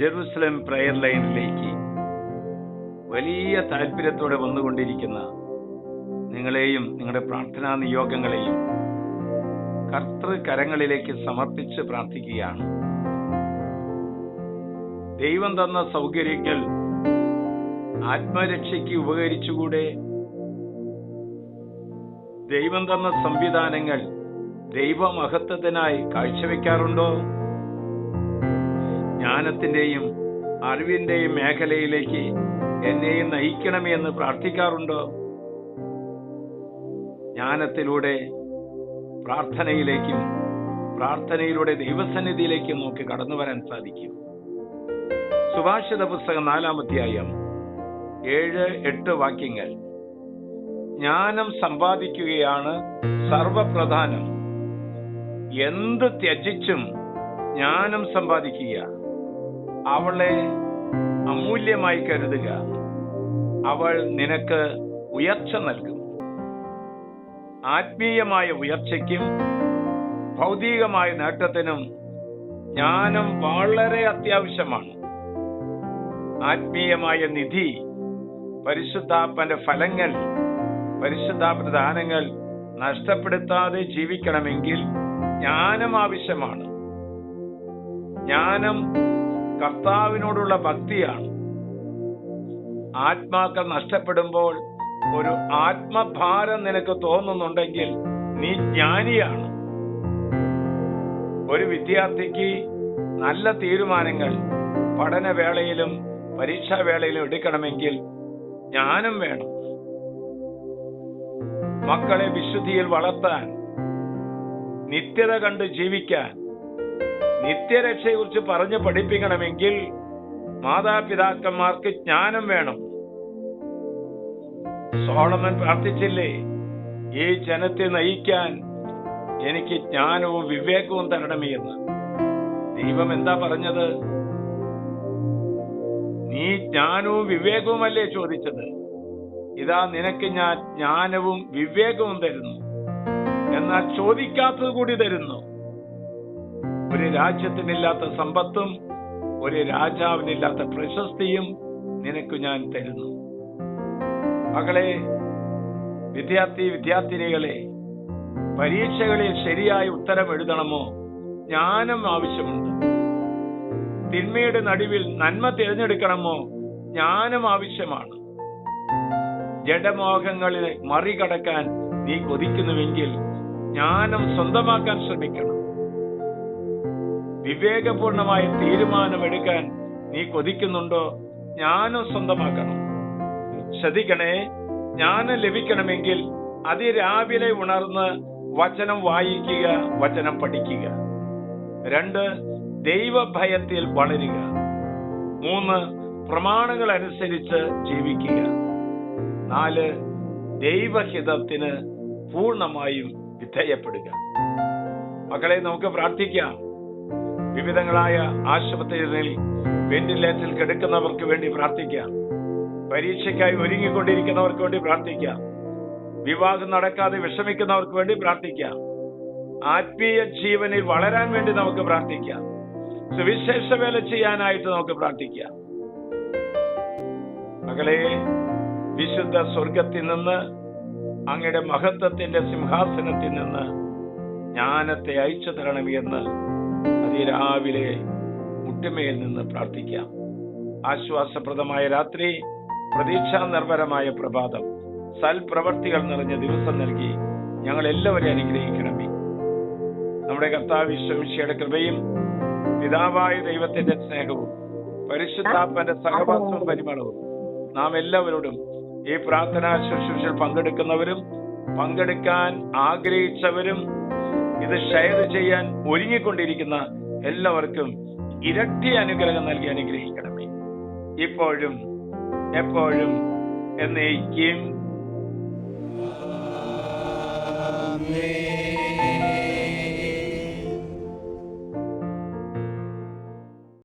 Jerusalem prayer ലൈനിലേക്ക് വലിയ താല്പര്യത്തോടെ വന്നുകൊണ്ടിരിക്കുന്ന നിങ്ങളെയും നിങ്ങളുടെ പ്രാർത്ഥനാ നിയോഗങ്ങളെയും കർത്തൃകരങ്ങളിലേക്ക് സമർപ്പിച്ച് പ്രാർത്ഥിക്കുകയാണ്. ദൈവം തന്ന സൗകര്യങ്ങൾ ആത്മരക്ഷയ്ക്ക് ഉപകരിച്ചുകൂടെ? ദൈവം തന്ന സംവിധാനങ്ങൾ ദൈവമഹത്വത്തിനായി കാഴ്ചവെക്കാറുണ്ടോ? ജ്ഞാനത്തിന്റെയും അറിവിന്റെയും മേഖലയിലേക്ക് എന്നെയും നയിക്കണമേ എന്ന് പ്രാർത്ഥിക്കാറുണ്ടോ? ജ്ഞാനത്തിലൂടെ പ്രാർത്ഥനയിലേക്കും പ്രാർത്ഥനയിലൂടെ ദൈവസന്നിധിയിലേക്കും നമുക്ക് കടന്നു വരാൻ സാധിക്കും. സുഭാഷിത പുസ്തകം 4-ാം അധ്യായം 7-8 വാക്യങ്ങൾ. ജ്ഞാനം സമ്പാദിക്കുകയാണ് സർവപ്രധാനം. എന്ത് ത്യജിച്ചും ജ്ഞാനം സമ്പാദിക്കുക. അവളെ അമൂല്യമായി കരുതുക. അവൾ നിനക്ക് ഉയർച്ച നൽകും. ആത്മീയമായ ഉയർച്ചയ്ക്കും ഭൗതികമായ നേട്ടത്തിനും ജ്ഞാനം വളരെ അത്യാവശ്യമാണ്. ആത്മീയമായ നിധി, പരിശുദ്ധാത്മന്റെ ഫലങ്ങൾ, പരിശുദ്ധാത്മന്റെ ദാനങ്ങൾ നഷ്ടപ്പെടുത്താതെ ജീവിക്കണമെങ്കിൽ ജ്ഞാനം ആവശ്യമാണ്. ജ്ഞാനം കർത്താവിനോടുള്ള ഭക്തിയാണ്. ആത്മാക്കൾ നഷ്ടപ്പെടുമ്പോൾ ഒരു ആത്മഭാരം നിനക്ക് തോന്നുന്നുണ്ടെങ്കിൽ നീ ജ്ഞാനിയാണ്. ഒരു വിദ്യാർത്ഥിക്ക് നല്ല തീരുമാനങ്ങൾ പഠനവേളയിലും പരീക്ഷാവേളയിലും എടുക്കണമെങ്കിൽ ജ്ഞാനം വേണം. മക്കളെ വിശുദ്ധിയിൽ വളർത്താൻ, നിത്യത കണ്ട് ജീവിക്കാൻ, നിത്യരക്ഷയെക്കുറിച്ച് പറഞ്ഞ് പഠിപ്പിക്കണമെങ്കിൽ മാതാപിതാക്കന്മാർക്ക് ജ്ഞാനം വേണം. സോളമൻ പ്രാർത്ഥിച്ചില്ലേ, ഈ ജനത്തെ നയിക്കാൻ എനിക്ക് ജ്ഞാനവും വിവേകവും തരണമേ എന്ന്. ദൈവം എന്താ പറഞ്ഞത്? നീ ജ്ഞാനവും വിവേകവുമല്ലേ ചോദിച്ചത്? ഇതാ നിനക്ക് ഞാൻ ജ്ഞാനവും വിവേകവും തരുന്നു. എന്നാൽ ചോദിക്കാത്തത് കൂടി തരുന്നു. ഒരു രാജ്യത്തിനില്ലാത്ത സമ്പത്തും ഒരു രാജാവിനില്ലാത്ത പ്രശസ്തിയും നിനക്ക് ഞാൻ തരുന്നു. മകളെ, വിദ്യാർത്ഥിനികളെ, പരീക്ഷകളിൽ ശരിയായ ഉത്തരം എഴുതണമോ? ജ്ഞാനം ആവശ്യമുണ്ട്. തിന്മയുടെ നടുവിൽ നന്മ തിരഞ്ഞെടുക്കണമോ? ജ്ഞാനം ആവശ്യമാണ്. ജഡമോഹങ്ങളെ മറികടക്കാൻ നീ കൊതിക്കുന്നുവെങ്കിൽ ജ്ഞാനം സ്വന്തമാക്കാൻ ശ്രമിക്കണം. വിവേകപൂർണമായ തീരുമാനമെടുക്കാൻ നീ കൊതിക്കുന്നുണ്ടോ? ജ്ഞാനം സ്വന്തമാക്കണം. ശ്രദ്ധിക്കണേ, ജ്ഞാനം ലഭിക്കണമെങ്കിൽ അതിരാവിലെ ഉണർന്ന് വചനം വായിക്കുക, വചനം പഠിക്കുക. 2, ദൈവഭയത്തിൽ വളരുക. 3, പ്രമാണങ്ങൾ അനുസരിച്ച് ജീവിക്കുക. 4, ദൈവഹിതത്തിന് പൂർണ്ണമായും വിധേയപ്പെടുക. മക്കളെ, നമുക്ക് പ്രാർത്ഥിക്കാം. വിവിധങ്ങളായ ആശുപത്രികളിൽ വെന്റിലേറ്ററിൽ കിടക്കുന്നവർക്ക് വേണ്ടി പ്രാർത്ഥിക്കാം. പരീക്ഷയ്ക്കായി ഒരുങ്ങിക്കൊണ്ടിരിക്കുന്നവർക്ക് വേണ്ടി പ്രാർത്ഥിക്കാം. വിവാഹം നടക്കാതെ വിഷമിക്കുന്നവർക്ക് വേണ്ടി പ്രാർത്ഥിക്കാം. ആത്മീയ ജീവനിൽ വളരാൻ വേണ്ടി നമുക്ക് പ്രാർത്ഥിക്കാം. സുവിശേഷ വേല ചെയ്യാനായിട്ട് നമുക്ക് പ്രാർത്ഥിക്കാം. മകളെ, വിശുദ്ധ സ്വർഗത്തിൽ നിന്ന്, അങ്ങയുടെ മഹത്വത്തിന്റെ സിംഹാസനത്തിൽ നിന്ന് ജ്ഞാനത്തെ അയച്ചു തരണമെന്ന് അതിരാവിലെ മുട്ടുമേൽ നിന്ന് പ്രാർത്ഥിക്കാം. ആശ്വാസപ്രദമായ രാത്രി, പ്രതീക്ഷാ നിർഭരമായ പ്രഭാതം, സൽപ്രവർത്തികൾ നിറഞ്ഞ ദിവസം നൽകി ഞങ്ങൾ എല്ലാവരെയും അനുഗ്രഹിക്കണമേ. നമ്മുടെ കർത്താവ് ഈശോമിശിഹായുടെ കൃപയും പിതാവായ ദൈവത്തിന്റെ സ്നേഹവും പരിശുദ്ധാത്മന്റെ സഹവാസവും പരിമളവും നാം എല്ലാവരോടും, ഈ പ്രാർത്ഥനാ ശുശ്രൂഷയിൽ പങ്കെടുക്കുന്നവരും പങ്കെടുക്കാൻ ആഗ്രഹിച്ചവരും ഇത് ഷെയർ ചെയ്യാൻ ഒരുങ്ങിക്കൊണ്ടിരിക്കുന്ന എല്ലാവർക്കും ഇരട്ടി അനുഗ്രഹം നൽകി അനുഗ്രഹിക്കണമേ. ഇപ്പോഴും എപ്പോഴും എന്നേക്കും.